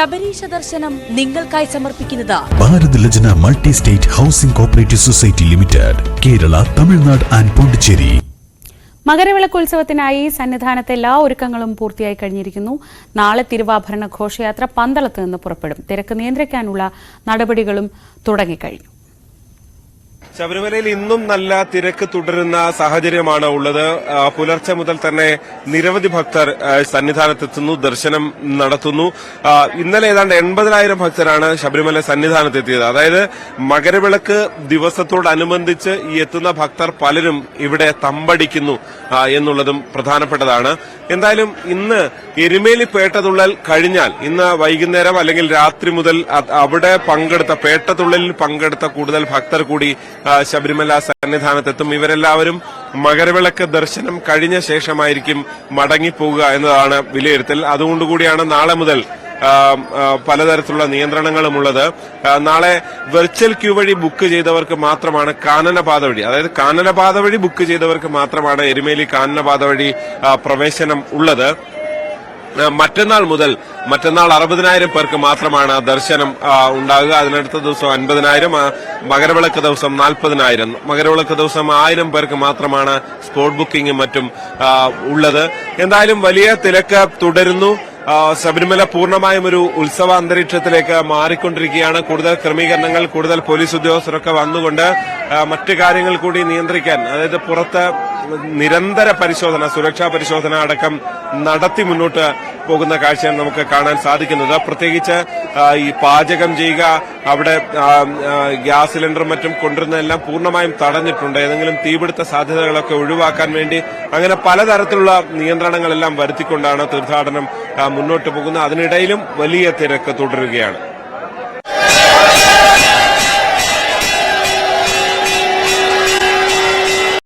ശബരീശ ദർശനം നിങ്ങൾക്കായി സമർപ്പിക്കുന്നത് Bharat Lajna multi state housing cooperative society limited, Kerala, Tamil Nadu and Pondicherry. മകരവിളക്കോത്സവത്തിനായി സന്നിധാനത്തെ എല്ലാ ഒരുക്കങ്ങളും പൂർത്തിയായി കഴിഞ്ഞിരിക്കുന്നു. നാളെ തിരുവാഭരണ ഘോഷയാത്ര പന്തളത്ത് നിന്ന് പുറപ്പെടും. തിരക്ക് നിയന്ത്രിക്കാനുള്ള നടപടികളും തുടങ്ങിക്കഴിഞ്ഞു. ശബരിമലയിൽ ഇന്നും നല്ല തിരക്ക് തുടരുന്ന സാഹചര്യമാണ് ഉള്ളത്. പുലർച്ചെ മുതൽ തന്നെ നിരവധി ഭക്തർ സന്നിധാനത്തെത്തുന്നു, ദർശനം നടത്തുന്നു. ഇന്നലെ ഏതാണ്ട് 80,000 ഭക്തരാണ് ശബരിമല സന്നിധാനത്തെത്തിയത്. അതായത് മകരവിളക്ക് ദിവസത്തോടനുബന്ധിച്ച് ഈ എത്തുന്ന ഭക്തർ പലരും ഇവിടെ തമ്പടിക്കുന്നു എന്നുള്ളതും പ്രധാനപ്പെട്ടതാണ്. എന്തായാലും ഇന്ന് എരുമേലി പേട്ടതുള്ളൽ കഴിഞ്ഞാൽ ഇന്ന് വൈകുന്നേരം അല്ലെങ്കിൽ രാത്രി മുതൽ അവിടെ പങ്കെടുത്ത പേട്ടതുള്ളലിൽ പങ്കെടുത്ത കൂടുതൽ ഭക്തർ കൂടി ശബരിമല സന്നിധാനത്തെത്തും. ഇവരെല്ലാവരും മകരവിളക്ക് ദർശനം കഴിഞ്ഞ ശേഷമായിരിക്കും മടങ്ങിപ്പോവുക എന്നതാണ് വിലയിരുത്തൽ. അതുകൊണ്ടുകൂടിയാണ് നാളെ മുതൽ പലതരത്തിലുള്ള നിയന്ത്രണങ്ങളുമുള്ളത്. നാളെ വെർച്വൽ ക്യൂ വഴി ബുക്ക് ചെയ്തവർക്ക് മാത്രമാണ് കാനനപാത വഴി, അതായത് കാനനപാത വഴി ബുക്ക് ചെയ്തവർക്ക് മാത്രമാണ് എരുമേലി കാനനപാത വഴി പ്രവേശനം ഉള്ളത്. മറ്റന്നാൾ 60,000 പേർക്ക് മാത്രമാണ് ദർശനം ഉണ്ടാകുക. അതിനടുത്ത ദിവസം 50,000, മകരവിളക്ക് ദിവസം 40,000, മകരവിളക്ക് ദിവസം 1,000 പേർക്ക് മാത്രമാണ് സ്പോട്ട് ബുക്കിംഗും മറ്റും ഉള്ളത്. എന്തായാലും വലിയ തിരക്ക് തുടരുന്നു. ശബരിമല പൂർണ്ണമായും ഒരു ഉത്സവ അന്തരീക്ഷത്തിലേക്ക് മാറിക്കൊണ്ടിരിക്കുകയാണ്. കൂടുതൽ ക്രമീകരണങ്ങൾ, കൂടുതൽ പോലീസ് ഉദ്യോഗസ്ഥരൊക്കെ വന്നുകൊണ്ട് മറ്റു കാര്യങ്ങൾ കൂടി നിയന്ത്രിക്കാൻ, അതായത് പുറത്ത് നിരന്തര പരിശോധന, സുരക്ഷാ പരിശോധന അടക്കം നടത്തി മുന്നോട്ട് പോകുന്ന കാഴ്ചയാണ് നമുക്ക് കാണാൻ സാധിക്കുന്നത്. പ്രത്യേകിച്ച് ഈ പാചകം ചെയ്യുക, അവിടെ ഗ്യാസ് സിലിണ്ടറും മറ്റും കൊണ്ടുവരുന്നതെല്ലാം പൂർണ്ണമായും തടഞ്ഞിട്ടുണ്ട്. ഏതെങ്കിലും തീപിടുത്ത സാധ്യതകളൊക്കെ ഒഴിവാക്കാൻ വേണ്ടി അങ്ങനെ പലതരത്തിലുള്ള നിയന്ത്രണങ്ങളെല്ലാം വരുത്തിക്കൊണ്ടാണ് തീർത്ഥാടനം മുന്നോട്ട് പോകുന്നത്. അതിനിടയിലും വലിയ തിരക്ക് തുടരുകയാണ്.